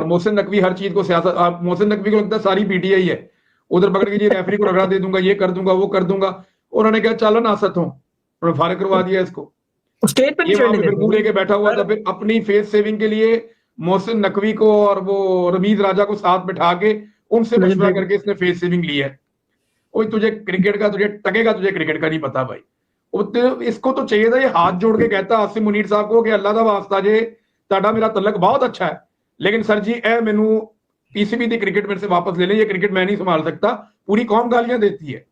और मोहसिन नकवी हर चीज को सियासत, मोहसिन नकवी को लगता है सारी पीटीआई है, उधर पकड़ के जी रेफरी को रगड़ा दे दूंगा, ये कर दूंगा, वो कर दूंगा। उन्होंने क्या चलो ना असत हो, उन्होंने फारिग करवा दिया इसको। स्टेज पे ये वहां नहीं पे फिर मुंह लेके बैठा हुआ था, फिर अपनी फेस सेविंग के लिए मोहसिन नकवी को और वो रमीज राजा को साथ बिठा के उनसे मशवरा करके इसने फेस सेविंग ली है। ओए तुझे क्रिकेट का, तुझे टकेगा, तुझे क्रिकेट का नहीं पता भाई। इसको तो चाहिए था ये हाथ जोड़ के कहता आसिम मुनीर साहब को कि अल्लाह दा वास्ता जे ताड़ा मेरा तलक बहुत अच्छा है, लेकिन सर जी ए मैनू पीसीबी दी क्रिकेट मेरे से वापस ले ले, ये क्रिकेट मैं नहीं संभाल सकता, पूरी कौम गालियां देती है।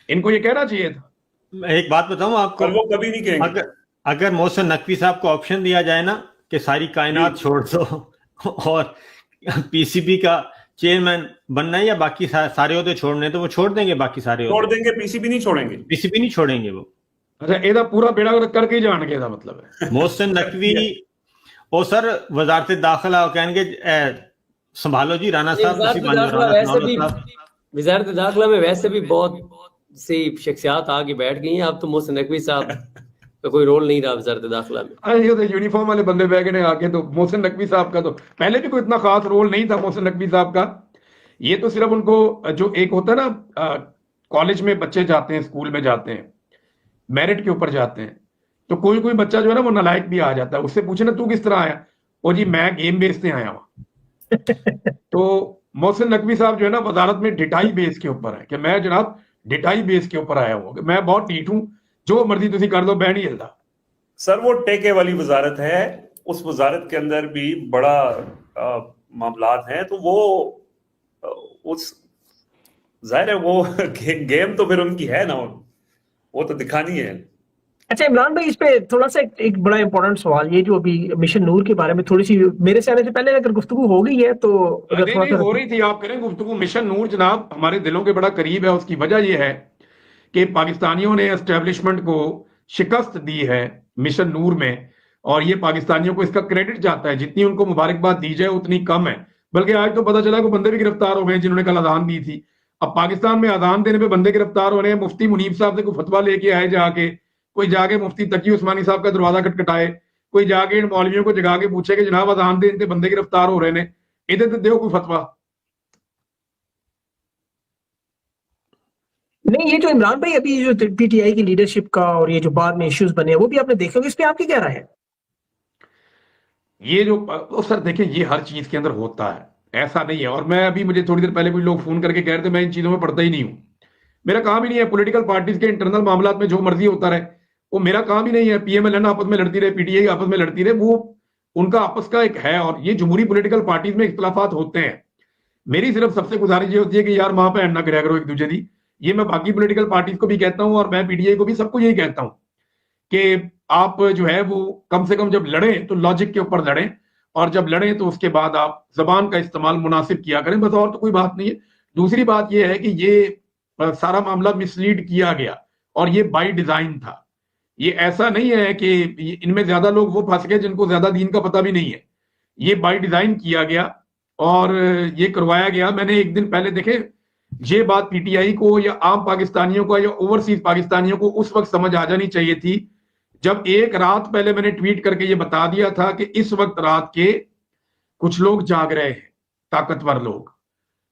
इनको ये कहना चाहिए था। एक बात बताऊं आपको, वो कभी नहीं कहेंगे। अगर मोहसिन नकवी साहब को ऑप्शन दिया जाए ना कि सारी कायनात छोड़ दो और पीसीबी का चेयरमैन बनना है या बाकी सारे होते छोड़ने, तो वो छोड़ देंगे, बाकी सारे छोड़ देंगे, पीसीबी नहीं छोड़ेंगे, पीसीबी नहीं छोड़ेंगे वो। अच्छा एदा पूरा बेड़ा करके ही जान के दा मतलब है मोहसिन नकवी ओ सर वजारत दाखिला कहेंगे संभालो जी राणा साहब, वजारत दाखिला में वैसे भी बहुत सी शख्सियात आके बैठ गई हैं, अब तो मोहसिन नकवी साहब तो कोई रोल नहीं रहा वजारत दाखिला में। ये तो यूनिफॉर्म वाले बंदे बैग ने आके, तो मोहसिन नकवी साहब का तो पहले भी कोई इतना खास रोल नहीं था मोहसिन नकवी साहब का। ये तो सिर्फ उनको जो एक होता है ना, कॉलेज में बच्चे जाते हैं, स्कूल में जाते हैं, मेरिट के ऊपर जाते हैं, तो कोई कोई बच्चा जो है ना वो नालायक भी आ जाता है, उससे पूछे ना तू किस तरह आया, और जी मैं गेम बेचते आया वहां तो मोहसिन नकवी साहब जो है ना वजारत में डिटाई बेस के ऊपर है कि मैं जनाब डिटाई बेस के ऊपर आया हूं, मैं बहुत ढीठ हूं, जो मर्जी तुम कर दो, मैं नहीं हिलता। सर वो टेके वाली वजारत है, उस वजारत के अंदर भी बड़ा मामलात हैं, तो वो उस जाहिर है वो गेम तो फिर उनकी है ना, वो तो दिखानी है। अच्छा इमरान भाई, इस पे थोड़ा सा एक बड़ा इंपॉर्टेंट सवाल, ये जो अभी मिशन नूर के बारे में थोड़ी सी मेरे से आने से पहले अगर गुफ्तगू हो गई है तो अगर नहीं हो रही थी, आप करें गुफ्तगू। मिशन नूर जनाब हमारे दिलों के बड़ा करीब है। उसकी वजह यह है कि पाकिस्तानियों ने एस्टेब्लिशमेंट को शिकस्त दी है मिशन नूर में, और ये पाकिस्तानियों को इसका क्रेडिट जाता है, जितनी उनको मुबारकबाद दी जाए उतनी कम है। बल्कि आज तो पता चला कि बंदे भी गिरफ्तार हो गए जिन्होंने कल अजान दी थी। अब पाकिस्तान में अजान देने पे बंदे गिरफ्तार हो रहे हैं। मुफ्ती मुनीब साहब से कोई फतवा लेके आए जाके, कोई जाके मुफ्ती तकी उस्मानी साहब का दरवाजा खटखटाए, कोई जाके इन मौलवियों को जगा के पूछे कि जनाब अजान देने बंदे गिरफ्तार हो रहे हैं, इधर तो दो कोई फतवा। नहीं, ये जो इमरान भाई अभी जो पीटीआई की लीडरशिप का और ये जो बाद में इश्यूज बने वो भी आपने देखे होंगे, इस पे आपकी क्या राय है? ये जो सर देखिए ये हर चीज के अंदर होता है, ऐसा नहीं है। और मैं अभी, मुझे थोड़ी देर पहले कोई लोग फोन करके कह रहे थे मैं इन चीजों में पढ़ता ही नहीं हूं, मेरा काम ही नहीं है। पॉलिटिकल पार्टीज के इंटरनल मामलात में जो मर्जी होता रहे, वो मेरा काम ही नहीं है। पीएमएलएन आपस में लड़ती रहे, पीटीआई आपस में लड़ती रहे, वो उनका आपस का एक है। और ये जमहूरी पॉलिटिकल पार्टीज में इख्तलाफात होते हैं। मेरी सिर्फ सबसे गुजारिश ये होती है कि यार मां पे ना कराया करो एक दूसरे की। ये मैं बाकी पॉलिटिकल पार्टीज को भी कहता हूं और मैं पीटीआई को भी, सबको यही कहता हूं कि आप जो है वो कम से कम जब लड़े तो लॉजिक के ऊपर लड़ें, और जब लड़ें तो उसके बाद आप जबान का इस्तेमाल मुनासिब किया करें, बस, और तो कोई बात नहीं है। दूसरी बात यह है कि ये सारा मामला मिसलीड किया गया और ये बाय डिजाइन था। ये ऐसा नहीं है कि इनमें ज्यादा लोग वो फंस गए जिनको ज्यादा दीन का पता भी नहीं है। ये बाय डिजाइन किया गया और ये करवाया गया। मैंने एक दिन पहले देखे, ये बात पीटीआई को या आम पाकिस्तानियों को या ओवरसीज पाकिस्तानियों को उस वक्त समझ आ जानी चाहिए थी जब एक रात पहले मैंने ट्वीट करके ये बता दिया था कि इस वक्त रात के कुछ लोग जाग रहे हैं, ताकतवर लोग,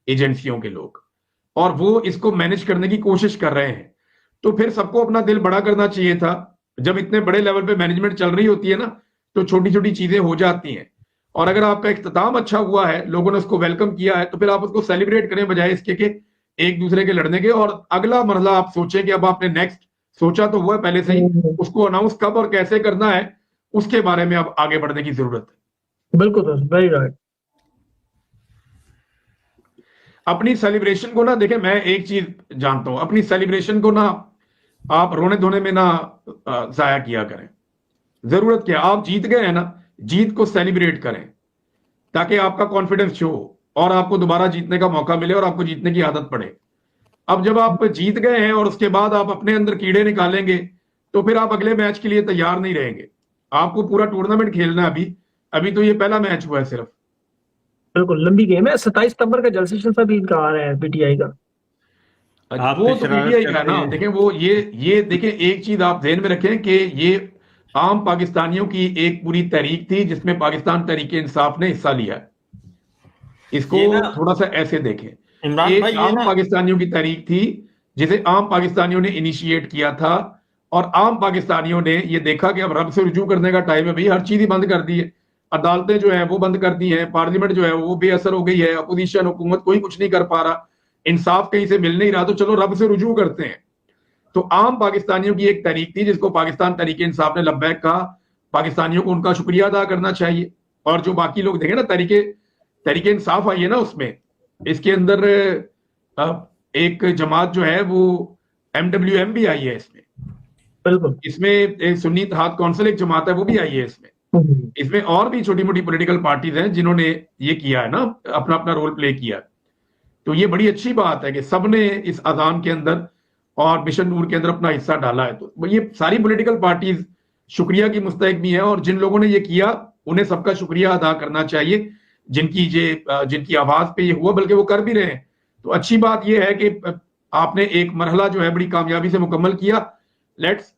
एजेंसियों के लोग, और वो इसको मैनेज करने की कोशिश कर रहे हैं। तो फिर सबको अपना दिल बड़ा करना चाहिए था। जब इतने बड़े लेवल पे मैनेजमेंट चल रही होती है ना, तो छोटी छोटी चीजें हो जाती हैं। और अगर आपका इख्तिताम अच्छा हुआ है, लोगों ने उसको वेलकम किया है, तो फिर आप उसको सेलिब्रेट करें बजाय इसके कि एक दूसरे के लड़ने के। और अगला मरला आप सोचें कि अब आपने नेक्स्ट सोचा तो हुआ है पहले से ही, उसको अनाउंस कब और कैसे करना है उसके बारे में अब आगे बढ़ने की जरूरत है। बिल्कुल, वेरी राइट। अपनी सेलिब्रेशन को ना, देखें मैं एक चीज जानता हूं, अपनी सेलिब्रेशन को ना आप रोने धोने में ना जाया किया करें। जरूरत क्या, आप जीत गए हैं ना, जीत को सेलिब्रेट करें ताकि आपका कॉन्फिडेंस शो हो और आपको दोबारा जीतने का मौका मिले और आपको जीतने की आदत पड़े। अब जब आप जीत गए हैं और उसके बाद आप अपने अंदर कीड़े निकालेंगे तो फिर आप अगले मैच के लिए तैयार नहीं रहेंगे। आपको पूरा टूर्नामेंट खेलना है। अभी तो ये पहला मैच हुआ है सिर्फ। बिल्कुल, लंबी गेम है। 27 सितंबर का जलसा जलसा भी इनका आ रहा है पीटीआई का। वो तो पीटीआई का ना, देखें वो ये देखें, एक चीज आप ध्यान में रखें कि ये आम पाकिस्तानियों की एक पूरी तहरीक थी जिसमें पाकिस्तान तहरीक इंसाफ ने हिस्सा लिया है। इसको ये ना थोड़ा सा ऐसे देखें, इमरान एक भाई, ये आम ना पाकिस्तानियों की तहरीक थी जिसे आम पाकिस्तानियों ने इनिशिएट किया था, और आम पाकिस्तानियों ने ये देखा कि अब रब से रुजू करने का टाइम है भाई, हर चीज ही बंद कर दी है, अदालतें जो है वो बंद कर दी है, पार्लियामेंट जो है वो बेअसर हो गई है, अपोजिशन हुकूमत कोई कुछ नहीं कर पा रहा, इंसाफ कहीं से मिल नहीं रहा, तो चलो रब से रुजू करते हैं। तो आम पाकिस्तानियों की एक तहरीक थी जिसको पाकिस्तान तहरीक इंसाफ ने लब्बैक कहा। पाकिस्तानियों को उनका शुक्रिया अदा करना चाहिए। और जो बाकी लोग देखें ना, तहरीके इंसाफ आई है ना, उसमें इसके अंदर एक जमात जो है वो MWM भी आई है इसमें, बिल्कुल। इसमें एक सुन्नी इत्तेहाद काउंसिल एक जमात है वो भी आई है इसमें और भी छोटी मोटी पॉलिटिकल पार्टीज हैं जिन्होंने ये किया है ना, अपना अपना रोल प्ले किया। तो ये बड़ी अच्छी बात है कि सबने इस अजान के अंदर और मिशन नूर के अंदर अपना हिस्सा डाला है। तो ये सारी पॉलिटिकल पार्टीज शुक्रिया की मुस्तहिक भी है, और जिन लोगों ने ये किया उन्हें सबका शुक्रिया अदा करना चाहिए, जिनकी आवाज पे ये हुआ, बल्कि वो कर भी रहे हैं। तो अच्छी बात ये है कि आपने एक मरहला जो है बड़ी कामयाबी से मुकम्मल किया। Let's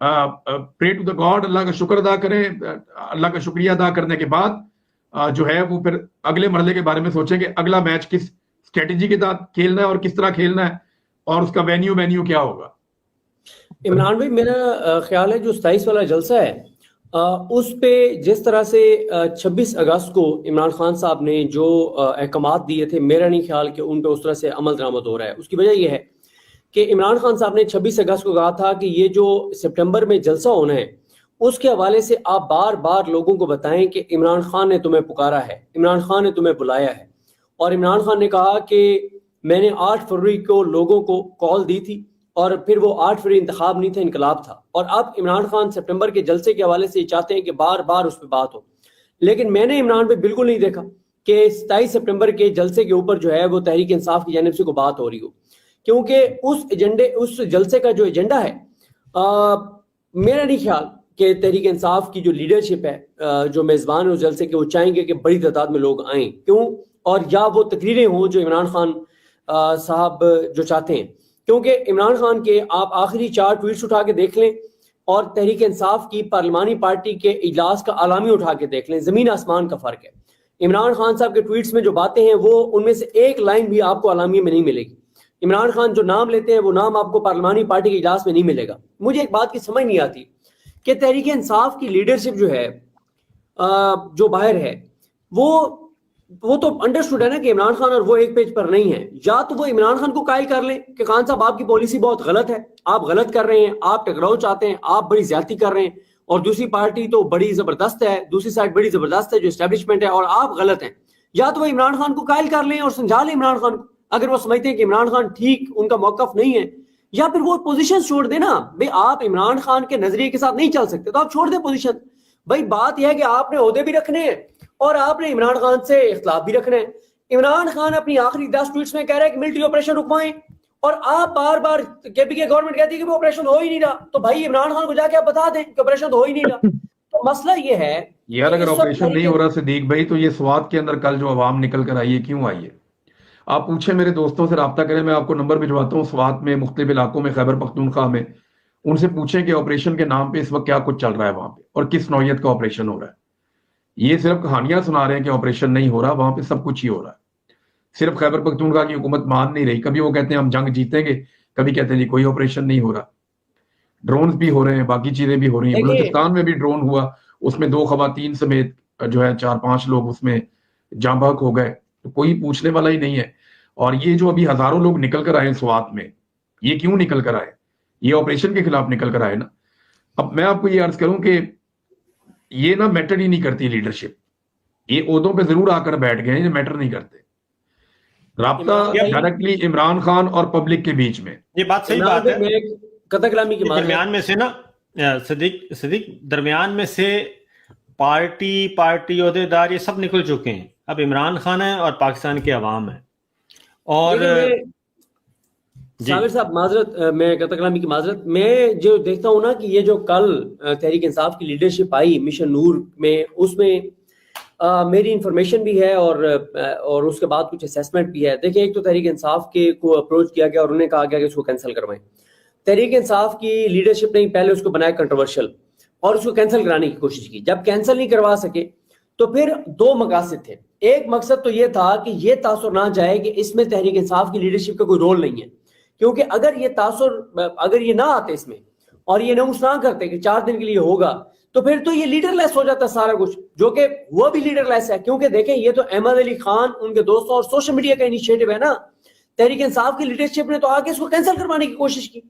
pray to the god, Allah का शुक्र अदा करें। अल्लाह का शुक्रिया अदा करने के बाद जो है वो फिर अगले मरहले के बारे में सोचें कि अगला मैच किस स्ट्रेटेजी के साथ खेलना है और किस तरह खेलना है, और उसका वेन्यू क्या होगा। इमरान भाई, मेरा ख्याल है जो 27 वाला जलसा है उस पे जिस तरह से 26 अगस्त को इमरान खान साहब ने जो अहकामात दिए थे, मेरा नहीं ख्याल कि उन पे उस तरह से अमल दरामद हो रहा है। उसकी वजह यह है कि इमरान खान साहब ने 26 अगस्त को कहा था कि ये जो सितंबर में जलसा होना है उसके हवाले से आप बार बार लोगों को बताएं कि इमरान खान ने तुम्हें पुकारा है, इमरान खान ने तुम्हें बुलाया है। और इमरान खान ने कहा कि मैंने 8 फरवरी को लोगों को कॉल दी थी, और फिर वो 8 फरवरी इंतखाब नहीं था, इनकलाब था। और अब इमरान खान सितंबर के जलसे के हवाले से चाहते हैं कि बार बार उस पर बात हो, लेकिन मैंने इमरान पे बिल्कुल नहीं देखा कि 27 सितंबर के जलसे के ऊपर जो है वो तहरीक इंसाफ की जानिब से कोई बात हो रही हो, क्योंकि उस जलसे का जो एजेंडा है मेरा नहीं ख्याल कि तहरीक इंसाफ की जो लीडरशिप है, जो मेजबान है उस जलसे के, वो चाहेंगे कि बड़ी तादाद में लोग आएँ। क्यों? और या वो तकरीरें हों जो इमरान खान साहब जो चाहते हैं। क्योंकि इमरान खान के आप आखिरी 4 ट्वीट्स उठा के देख लें और तहरीक इंसाफ की पार्लिमानी पार्टी के इजलास का आलामी उठा के देख लें, जमीन आसमान का फर्क है। इमरान खान साहब के ट्वीट्स में जो बातें हैं वो उनमें से एक लाइन भी आपको आलामी में नहीं मिलेगी। इमरान खान जो नाम लेते हैं वो नाम आपको पार्लिमानी पार्टी के इजलास में नहीं मिलेगा। मुझे एक बात की समझ नहीं आती कि तहरीक इंसाफ की लीडरशिप जो है जो बाहर है वो तो अंडरस्टूड है ना कि इमरान खान और वो एक पेज पर नहीं है। या तो वो इमरान खान को कायल कर लें कि खान साहब आपकी पॉलिसी बहुत गलत है, आप गलत कर रहे हैं, आप टकराव चाहते हैं, आप बड़ी ज्यादती कर रहे हैं, और दूसरी पार्टी तो बड़ी जबरदस्त है, दूसरी साइड बड़ी जबरदस्त है जो एस्टेब्लिशमेंट है, और आप गलत हैं। या तो वो इमरान खान को कायल कर लें और समझा लें इमरान खान को, अगर वो समझते हैं कि इमरान खान ठीक उनका मौकफ नहीं है, या फिर वो पोजीशन छोड़ देना। भाई आप इमरान खान के नजरिए के साथ नहीं चल सकते तो आप छोड़ दें पोजीशन। भाई बात यह है कि आपने ओहदे भी रखने हैं और आपने इमरान खान से इख्तिलाफ भी रखना है। इमरान खान अपनी आखिरी 10 ट्वीट्स में कह रहा है कि मिलिट्री ऑपरेशन रुकवाएं, और आप बार बार केपीके गवर्नमेंट कहती है कि वो ऑपरेशन हो ही नहीं रहा। तो भाई इमरान खान को जाके आप बता दें कि ऑपरेशन तो हो ही नहीं रहा। तो मसला ये है यार, अगर ऑपरेशन नहीं हो रहा सिद्दीक भाई, तो ये स्वात के अंदर कल जो अवाम निकल कर आई है, क्यों आई है? आप पूछे, मेरे दोस्तों से रब्ता करें, मैं आपको नंबर भिजवाता हूँ स्वात में, मुख्तलिफ इलाकों में, खैबर पख्तूनख्वा में, उनसे पूछें कि ऑपरेशन के नाम पे इस वक्त क्या कुछ चल रहा है वहां पे और किस नौयत का ऑपरेशन हो रहा है। ये सिर्फ कहानियां सुना रहे हैं कि ऑपरेशन नहीं हो रहा, वहां पे सब कुछ ही हो रहा है। सिर्फ खैबर पख्तूनख्वा की हुकूमत मान नहीं रही, कभी वो कहते हैं हम जंग जीतेंगे, कभी कहते हैं जी कोई ऑपरेशन नहीं हो रहा। ड्रोन भी हो रहे हैं, बाकी चीजें भी हो रही हैं। बलूचिस्तान में भी ड्रोन हुआ, उसमें 2 खवातीन समेत जो है 4-5 लोग उसमें जाँ बहक हो गए, तो कोई पूछने वाला ही नहीं है। और ये जो अभी हजारों लोग निकल कर आए स्वात में, ये क्यों निकल कर आए? ये ऑपरेशन के खिलाफ निकल कर आए ना। अब मैं आपको ये अर्ज करूं कि ये ना मैटर ही नहीं करती लीडरशिप, ये ओहदों पे जरूर आकर बैठ गए हैं, ये मैटर नहीं करते। राब्ता डायरेक्टली इमरान खान और पब्लिक के बीच में। ये बात सही बात है। कतकलामी के दरमियान में से ना सिद्दीक दरमियान में से पार्टी ओहदेदार ये सब निकल चुके हैं। अब इमरान खान है और पाकिस्तान के अवाम है। और साबिर साहब माजरत, मैं कतकलामी की माजरत, मैं जो देखता हूँ ना कि ये जो कल तहरीक इंसाफ की लीडरशिप आई मिशन नूर में, उसमें मेरी इंफॉर्मेशन भी है और उसके बाद कुछ असेसमेंट भी है। देखिए, एक तो तहरीक इंसाफ के को अप्रोच किया गया और उन्हें कहा गया कि उसको कैंसिल करवाएं। तहरीक इंसाफ की लीडरशिप ने पहले उसको बनाया कंट्रोवर्शियल और उसको कैंसिल कराने की कोशिश की। जब कैंसिल नहीं करवा सके तो फिर दो मकासद थे। एक मकसद तो ये था कि ये तासुर ना जाए कि इसमें तहरीक इंसाफ की लीडरशिप का कोई रोल नहीं है, क्योंकि अगर ये ना आते इसमें और ये अनाउंस ना करते कि 4 दिन के लिए होगा, तो फिर तो ये लीडरलेस हो जाता सारा कुछ, जो कि हुआ भी लीडरलेस है। क्योंकि देखें, ये तो अहमद अली खान, उनके दोस्तों और सोशल मीडिया का इनिशिएटिव है ना। तहरीक इंसाफ की लीडरशिप ने तो आके इसको कैंसिल करवाने की कोशिश की।